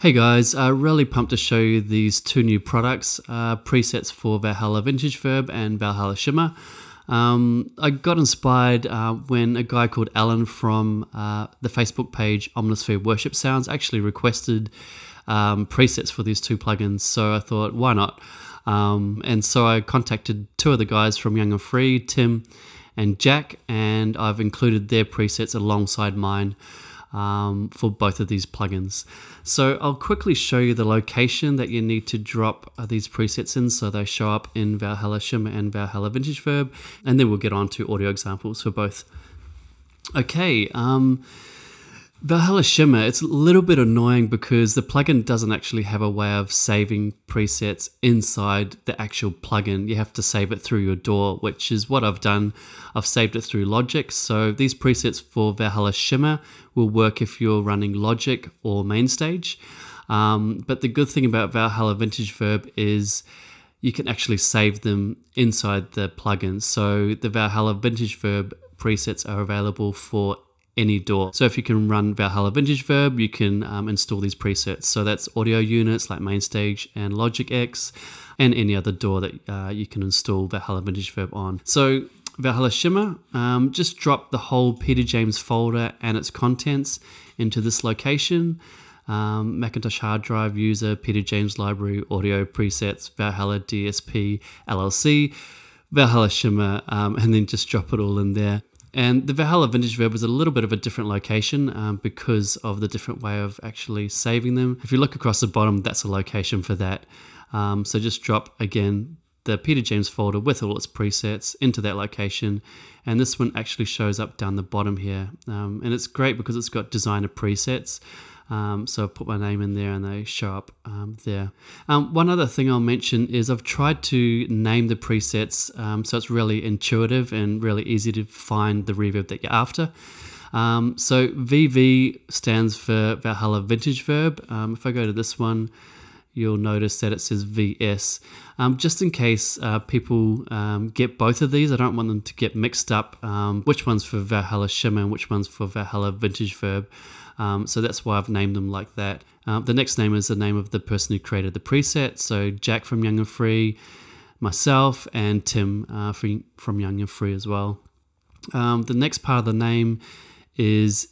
Hey guys, really pumped to show you these two new products, presets for Valhalla VintageVerb and Valhalla Shimmer. I got inspired when a guy called Alan from the Facebook page Hillsong Worship Sounds actually requested presets for these two plugins, so I thought, why not? And so I contacted two of the guys from Young and Free, Tim and Jack, and I've included their presets alongside mine for both of these plugins. So I'll quickly show you the location that you need to drop these presets in so they show up in Valhalla Shimmer and Valhalla VintageVerb, and then we'll get on to audio examples for both. Okay, Valhalla Shimmer, it's a little bit annoying because the plugin doesn't actually have a way of saving presets inside the actual plugin. You have to save it through your DAW, which is what I've done. I've saved it through Logic. So these presets for Valhalla Shimmer will work if you're running Logic or Mainstage. But the good thing about Valhalla VintageVerb is you can actually save them inside the plugin. So the Valhalla VintageVerb presets are available for any DAW. So if you can run Valhalla VintageVerb, you can install these presets. So that's audio units like Mainstage and Logic X, and any other DAW that you can install Valhalla VintageVerb on. So Valhalla Shimmer, just drop the whole Peter James folder and its contents into this location. Macintosh hard drive, user, Peter James library, audio presets, Valhalla DSP, LLC, Valhalla Shimmer, and then just drop it all in there. And the Valhalla VintageVerb is a little bit of a different location because of the different way of actually saving them. If you look across the bottom, that's a location for that. So just drop, again, the Peter James folder with all its presets into that location. And this one actually shows up down the bottom here. And it's great because it's got designer presets. So I've put my name in there and they show up there. One other thing I'll mention is I've tried to name the presets so it's really intuitive and really easy to find the reverb that you're after. So VV stands for Valhalla VintageVerb. If I go to this one, you'll notice that it says VS. Just in case people get both of these, I don't want them to get mixed up which one's for Valhalla Shimmer and which one's for Valhalla VintageVerb. So that's why I've named them like that. The next name is the name of the person who created the preset. So Jack from Young and Free, myself, and Tim from Young and Free as well. The next part of the name is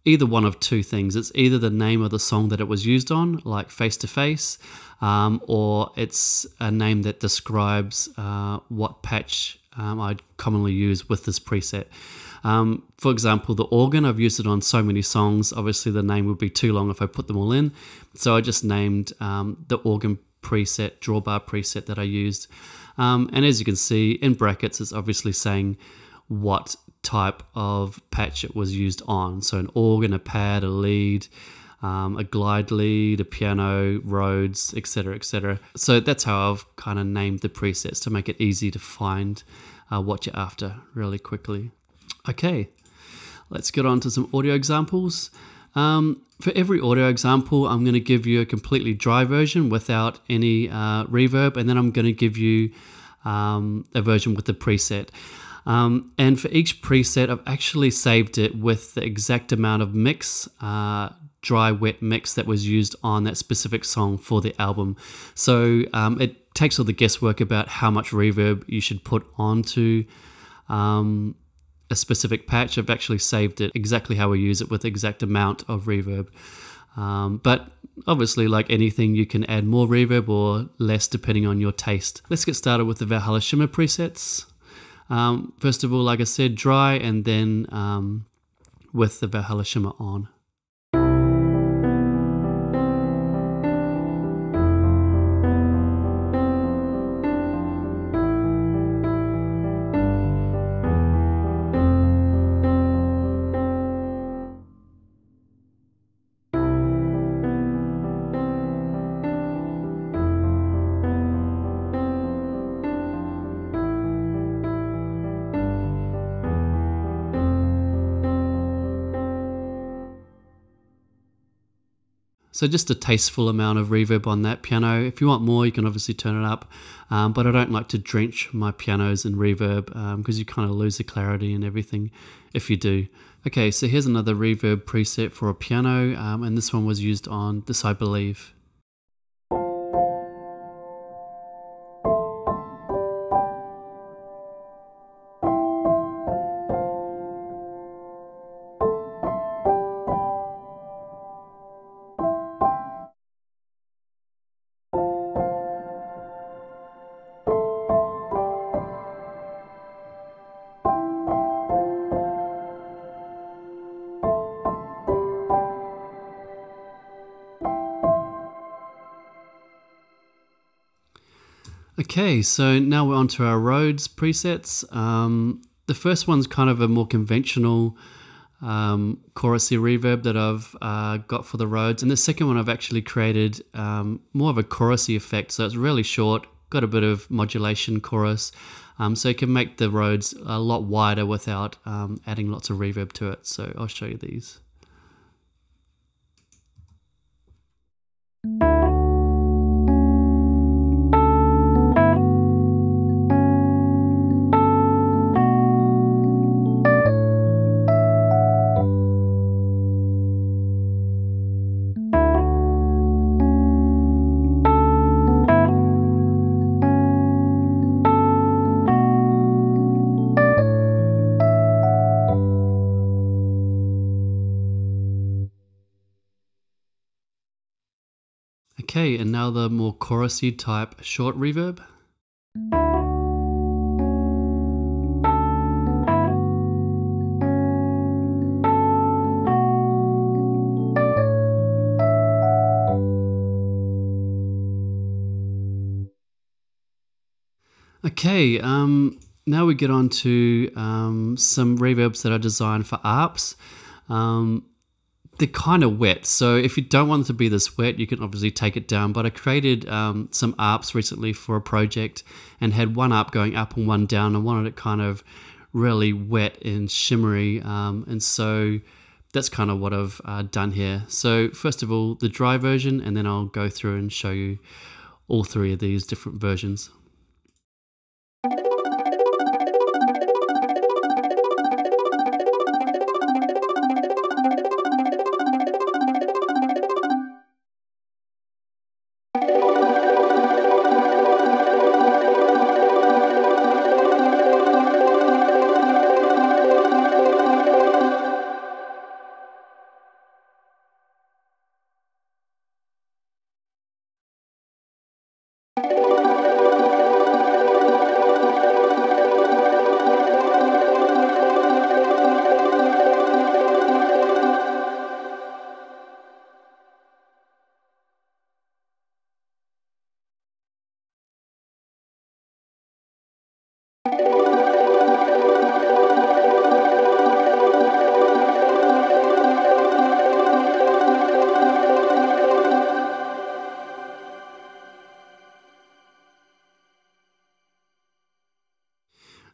either one of two things. It's either the name of the song that it was used on, like Face to Face, or it's a name that describes what patch I'd commonly use with this preset. For example, the organ, I've used it on so many songs. Obviously, the name would be too long if I put them all in. So I just named the organ preset, drawbar preset that I used. And as you can see, in brackets, it's obviously saying what type of patch it was used on. So an organ, a pad, a lead, a glide lead, a piano, Rhodes, etc., etc. So that's how I've kind of named the presets to make it easy to find what you're after really quickly. Okay, let's get on to some audio examples. For every audio example, I'm going to give you a completely dry version without any reverb, and then I'm going to give you a version with the preset. And for each preset, I've actually saved it with the exact amount of mix, dry, wet mix that was used on that specific song for the album. So it takes all the guesswork about how much reverb you should put onto a specific patch. I've actually saved it exactly how we use it with the exact amount of reverb. But obviously, like anything, you can add more reverb or less depending on your taste. Let's get started with the Valhalla Shimmer presets. First of all, like I said, dry, and then with the Valhalla Shimmer on. So just a tasteful amount of reverb on that piano. If you want more, you can obviously turn it up, but I don't like to drench my pianos in reverb because you kind of lose the clarity and everything if you do. Okay, so here's another reverb preset for a piano, and this one was used on This I Believe. Okay, so now we're on to our Rhodes presets. The first one's kind of a more conventional chorusy reverb that I've got for the Rhodes, and the second one I've actually created more of a chorusy effect, so it's really short, got a bit of modulation chorus, so you can make the Rhodes a lot wider without adding lots of reverb to it. So I'll show you these. Okay, and now the more chorusy type short reverb. Okay, now we get on to some reverbs that are designed for ARPs. They're kind of wet, so if you don't want it to be this wet, you can obviously take it down. But I created some ARPs recently for a project and had one ARP going up and one down. I wanted it kind of really wet and shimmery, and so that's kind of what I've done here. So first of all, the dry version, and then I'll go through and show you all three of these different versions.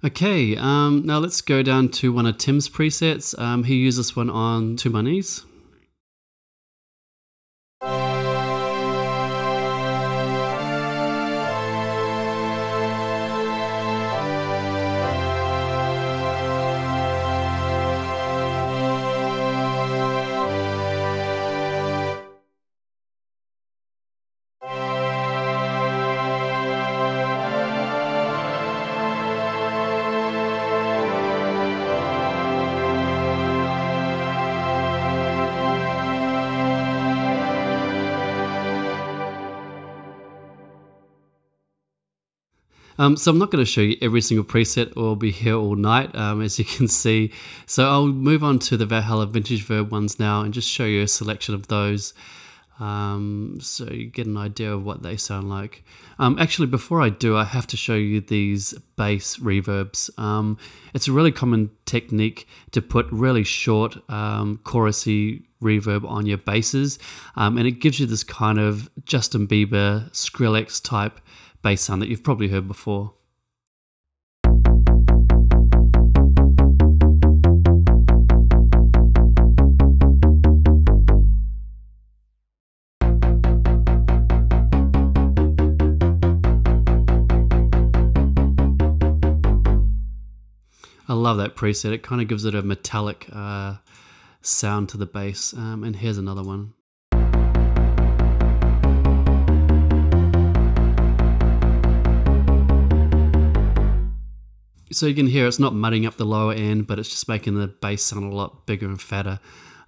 Okay, now let's go down to one of Tim's presets. He used this one on To My Knees. So I'm not going to show you every single preset or be here all night, as you can see. So I'll move on to the Valhalla VintageVerb ones now and just show you a selection of those, so you get an idea of what they sound like. Actually, before I do, I have to show you these bass reverbs. It's a really common technique to put really short chorusy reverb on your basses, and it gives you this kind of Justin Bieber, Skrillex type bass sound that you've probably heard before. I love that preset. It kind of gives it a metallic sound to the bass. And here's another one. So you can hear it's not mudding up the lower end, but it's just making the bass sound a lot bigger and fatter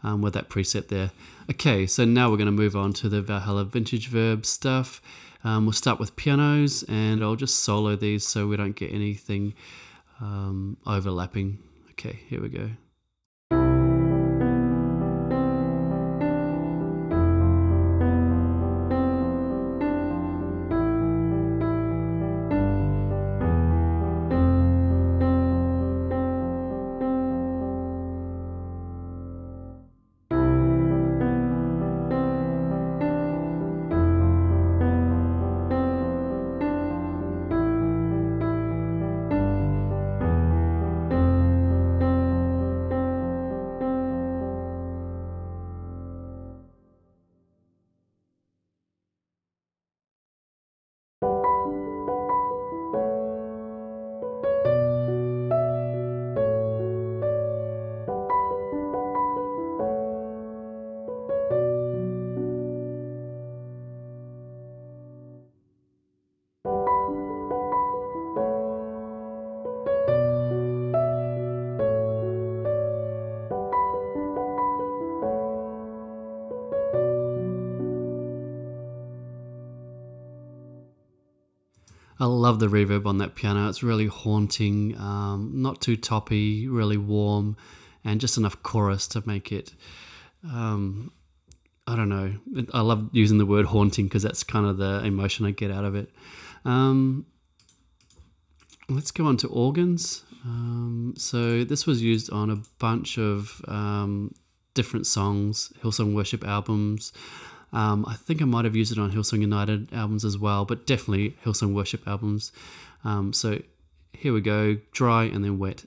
with that preset there. Okay, so now we're going to move on to the Valhalla VintageVerb stuff. We'll start with pianos, and I'll just solo these so we don't get anything overlapping. Okay, here we go. I love the reverb on that piano. It's really haunting, not too toppy, really warm, and just enough chorus to make it, I don't know. I love using the word haunting because that's kind of the emotion I get out of it. Let's go on to organs. So this was used on a bunch of different songs, Hillsong Worship albums. I think I might have used it on Hillsong United albums as well, but definitely Hillsong Worship albums. So here we go, dry and then wet.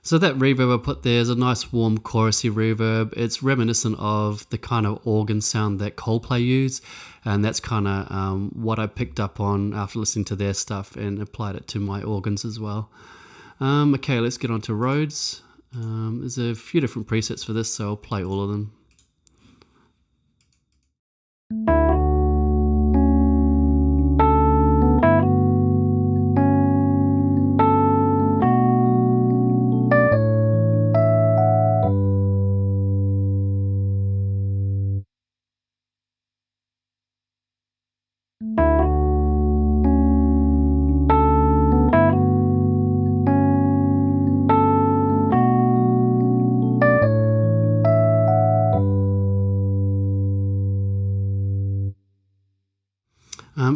So that reverb I put there is a nice warm chorusy reverb. It's reminiscent of the kind of organ sound that Coldplay use, and that's kind of what I picked up on after listening to their stuff and applied it to my organs as well. Okay, let's get on to Rhodes. There's a few different presets for this, so I'll play all of them.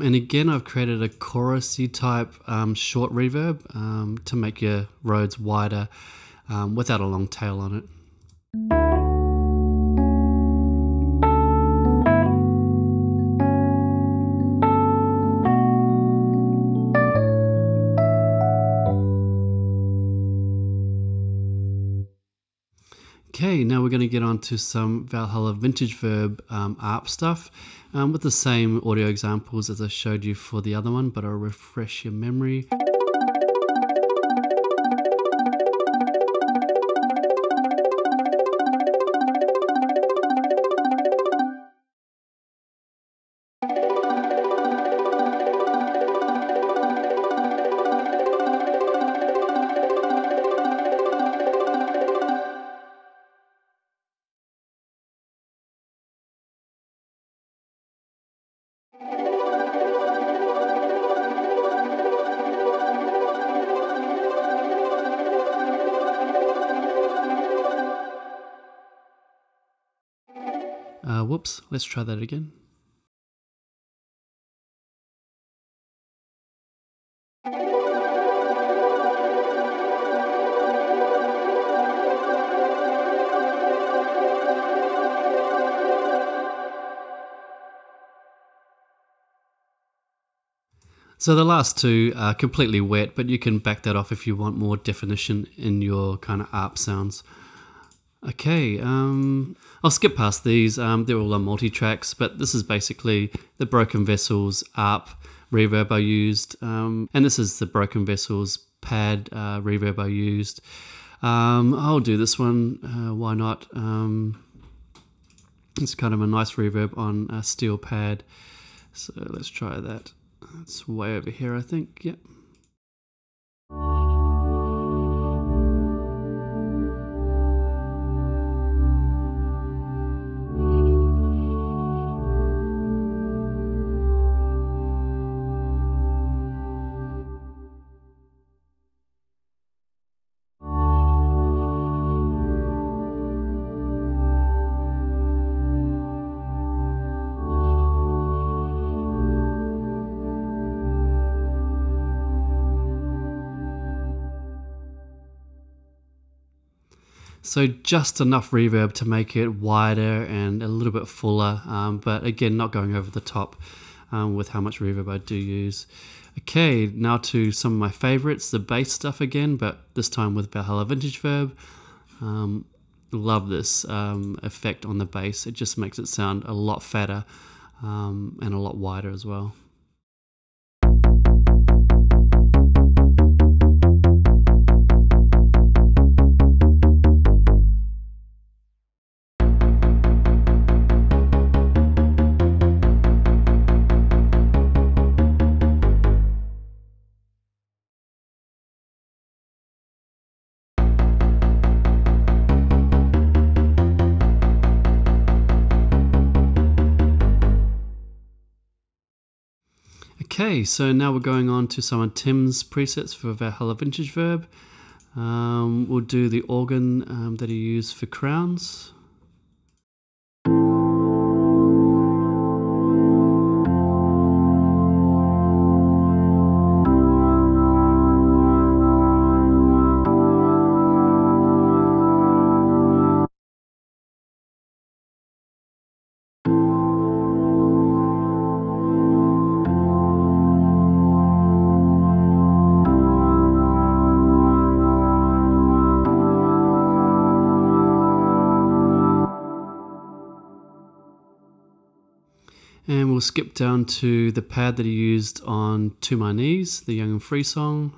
And again, I've created a chorusy type short reverb to make your Rhodes wider without a long tail on it. Okay, now we're going to get on to some Valhalla VintageVerb ARP stuff with the same audio examples as I showed you for the other one, but I'll refresh your memory. Whoops, let's try that again. So the last two are completely wet, but you can back that off if you want more definition in your kind of ARP sounds. Okay, I'll skip past these. They're all on multi-tracks, but this is basically the Broken Vessels ARP reverb I used, and this is the Broken Vessels pad reverb I used. I'll do this one, why not? It's kind of a nice reverb on a steel pad, so let's try that. It's way over here, I think. Yep. So just enough reverb to make it wider and a little bit fuller, but again, not going over the top with how much reverb I do use. Okay, now to some of my favorites, the bass stuff again, but this time with Valhalla VintageVerb. Love this effect on the bass. It just makes it sound a lot fatter and a lot wider as well. Okay, so now we're going on to some of Tim's presets for Valhalla VintageVerb. We'll do the organ that he used for crowns. And we'll skip down to the pad that he used on To My Knees, the Young and Free song.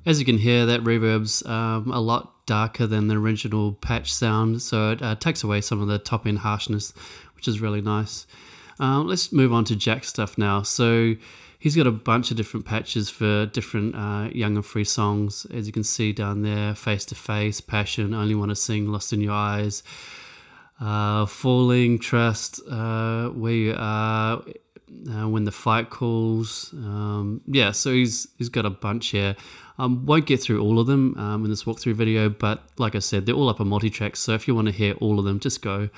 As you can hear, that reverb's a lot darker than the original patch sound, so it takes away some of the top end harshness, which is really nice. Let's move on to Jack's stuff now. So he's got a bunch of different patches for different Young and Free songs, as you can see down there: Face to Face, Passion, Only Want to Sing, Lost in Your Eyes, Falling, Trust, Where You Are, When the Fight Calls. Yeah, so he's got a bunch here. Won't get through all of them in this walkthrough video, but like I said, they're all up on multi-tracks, so if you want to hear all of them, just go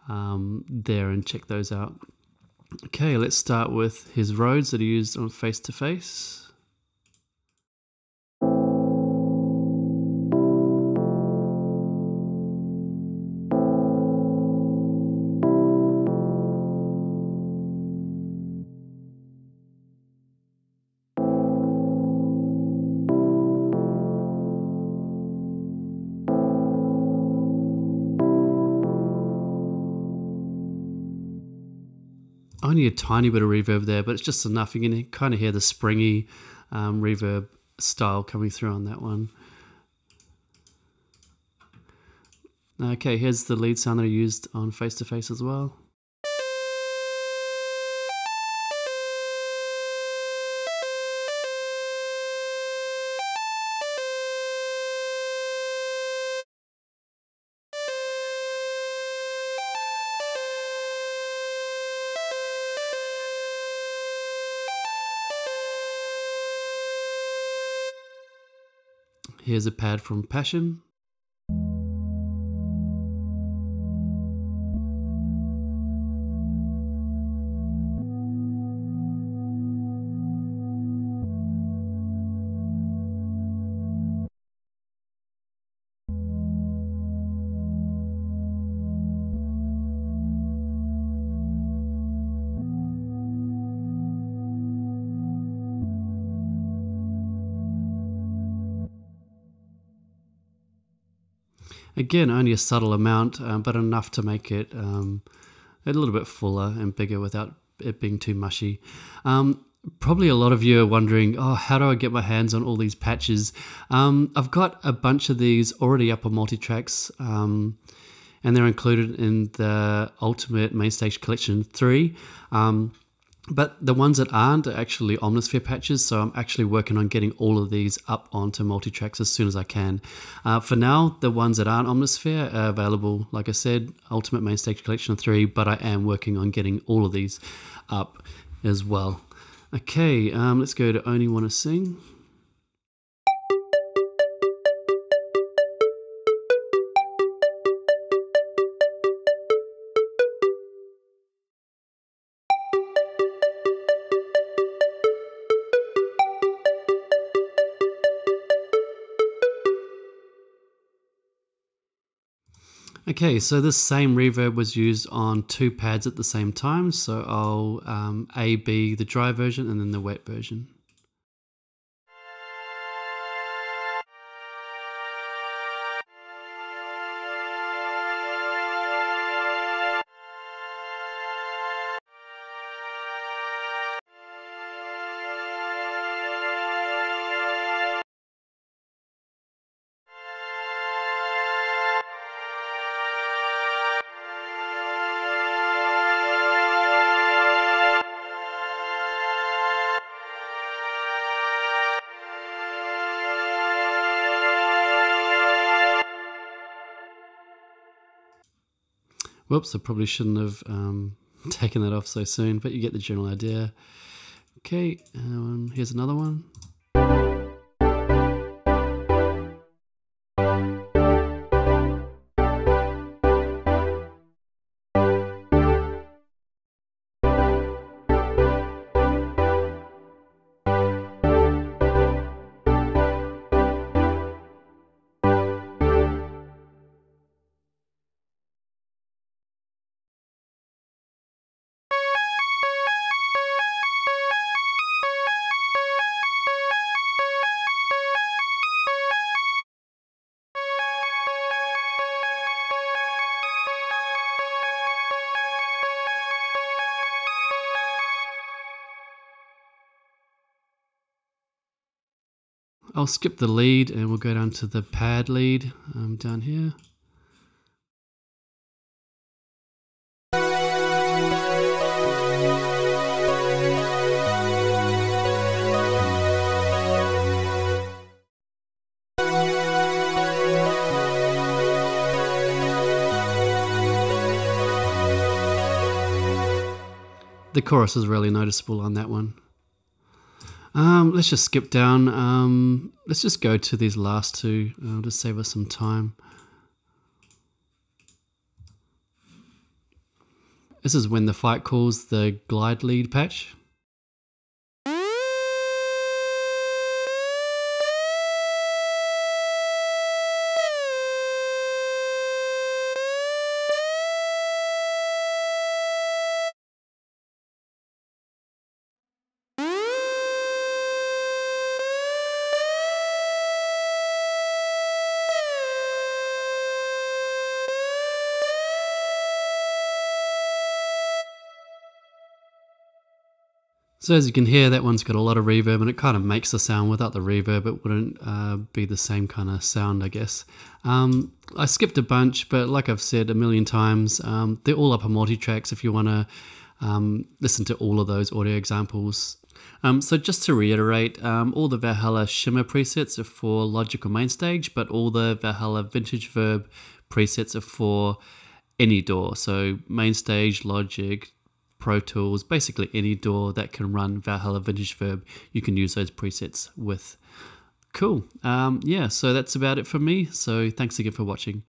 there and check those out. Okay, let's start with his Rhodes that he used on Face to Face. Only a tiny bit of reverb there, but it's just enough. You can kind of hear the springy reverb style coming through on that one. Okay, here's the lead sound that I used on Face to Face as well. Here's a pad from Passion. Again, only a subtle amount, but enough to make it a little bit fuller and bigger without it being too mushy. Probably a lot of you are wondering, oh, how do I get my hands on all these patches? I've got a bunch of these already up on Multitracks, and they're included in the Ultimate Mainstage Collection 3. But the ones that aren't are actually Omnisphere patches, so I'm actually working on getting all of these up onto Multitracks as soon as I can. For now, the ones that aren't Omnisphere are available, like I said, Ultimate Mainstage Collection 3, but I am working on getting all of these up as well. Okay, let's go to Only Wanna Sing. Okay, so this same reverb was used on 2 pads at the same time, so I'll A-B the dry version and then the wet version. Whoops, I probably shouldn't have taken that off so soon, but you get the general idea. Okay, here's another one. I'll skip the lead and we'll go down to the pad lead down here. The chorus is really noticeable on that one. Let's just skip down. Let's just go to these last two. I'll just save us some time. This is When the Fight Calls, the glide lead patch. So as you can hear, that one's got a lot of reverb and it kind of makes the sound. Without the reverb, it wouldn't be the same kind of sound, I guess. I skipped a bunch, but like I've said a million times, they're all up on Multitracks if you want to listen to all of those audio examples. So just to reiterate, all the Valhalla Shimmer presets are for Logic or Mainstage, but all the Valhalla VintageVerb presets are for any DAW. So Mainstage, Logic, Pro Tools, basically any DAW that can run Valhalla VintageVerb, you can use those presets with. Cool. Yeah, so that's about it from me. So thanks again for watching.